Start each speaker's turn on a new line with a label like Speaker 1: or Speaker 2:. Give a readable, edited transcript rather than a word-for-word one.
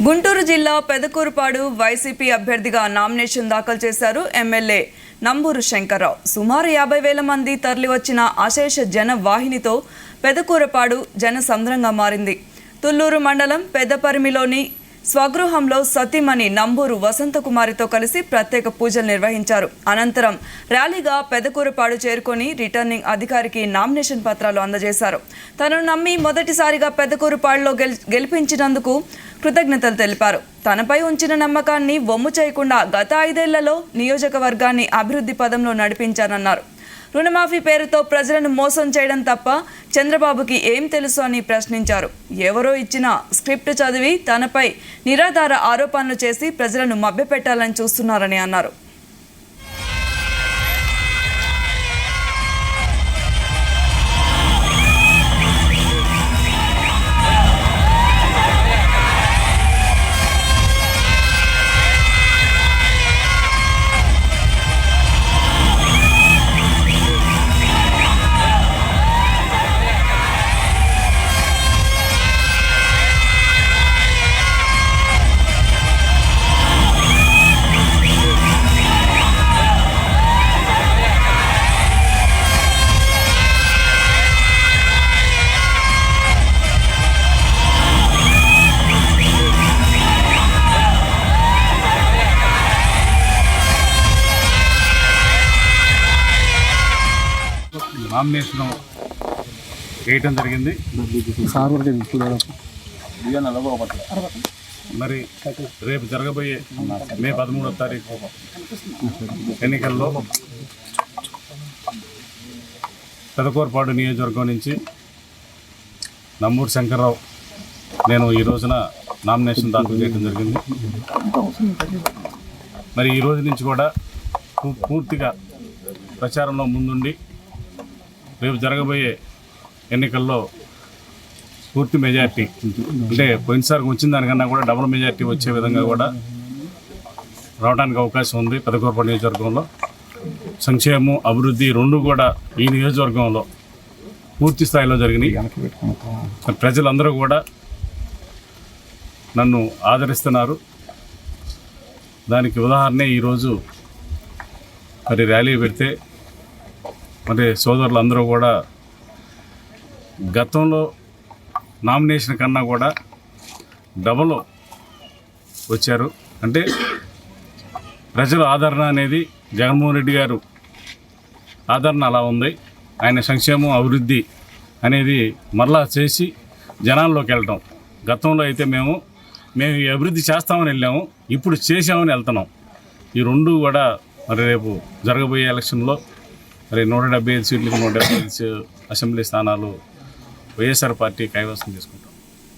Speaker 1: గుంటూరు జిల్లా పెదకూరుపాడు వైసీపీ అభ్యర్థిగా నామినేషన్ దాఖలు చేశారు ఎమ్మెల్యే నంబూరు శంకర్రావు. సుమారు 50,000 మంది తరలివచ్చిన అశేష జన వాహినితో పెదకూరుపాడు జనసంద్రంగా మారింది. తుళ్లూరు మండలం పెద్దపరిమిలోని స్వగృహంలో సతీమణి నంబూరు వసంతకుమారితో కలిసి ప్రత్యేక పూజలు నిర్వహించారు. అనంతరం ర్యాలీగా పెదకూరుపాడు చేరుకొని రిటర్నింగ్ అధికారికి నామినేషన్ పత్రాలు అందజేశారు. తనను నమ్మి మొదటిసారిగా పెదకూరుపాడులో గెలిపించినందుకు కృతజ్ఞతలు తెలిపారు. తనపై ఉంచిన నమ్మకాన్ని వమ్ము చేయకుండా గత 5 ఏళ్లలో నియోజకవర్గాన్ని అభివృద్ధి పదంలో నడిపించారన్నారు. రుణమాఫీ పేరుతో ప్రజలను మోసం చేయడం తప్ప చంద్రబాబుకి ఏం తెలుసు అని ప్రశ్నించారు. ఎవరో ఇచ్చిన స్క్రిప్ట్ చదివి తనపై నిరాధార ఆరోపణలు చేసి ప్రజలను మభ్యపెట్టాలని చూస్తున్నారని అన్నారు.
Speaker 2: నామినేషన్ వేయటం జరిగింది. మరి రేపు జరగబోయే మే 13వ తారీఖు ఎన్నికల్లో పెదకూరుపాడు నియోజకవర్గం నుంచి నంబూరు శంకర్రావు నేను ఈ రోజున నామినేషన్ దాఖలు చేయడం జరిగింది. మరి ఈ రోజు నుంచి కూడా పూర్తిగా ప్రచారంలో ముందుండి రేపు జరగబోయే ఎన్నికల్లో పూర్తి మెజార్టీ అంటే పోయినసారి వచ్చిన దానికన్నా కూడా డబుల్ మెజార్టీ వచ్చే విధంగా కూడా రావడానికి అవకాశం ఉంది. పెదకూరుపాడు నియోజకవర్గంలో సంక్షేమం అభివృద్ధి రెండు కూడా ఈ నియోజకవర్గంలో పూర్తి స్థాయిలో జరిగినాయి. ప్రజలందరూ కూడా నన్ను ఆదరిస్తున్నారు. దానికి ఉదాహరణే ఈరోజు మరి ర్యాలీ పెడితే మరి సోదరులందరూ కూడా గతంలో నామినేషన్ కన్నా కూడా డబల్ వచ్చారు. అంటే ప్రజల ఆదరణ అనేది జగన్మోహన్ రెడ్డి గారు ఆదరణ అలా ఉంది. ఆయన సంక్షేమం అభివృద్ధి అనేది మరలా చేసి జనాల్లోకి వెళ్ళటం. గతంలో అయితే మేము ఈ అభివృద్ధి చేస్తామని వెళ్ళాము, ఇప్పుడు చేసామని వెళ్తున్నాం. ఈ రెండు కూడా మరి రేపు జరగబోయే ఎలక్షన్లో మరి 175 సీట్లకు 175 అసెంబ్లీ స్థానాలు వైఎస్ఆర్ పార్టీ కైవసం చేసుకుంటాం.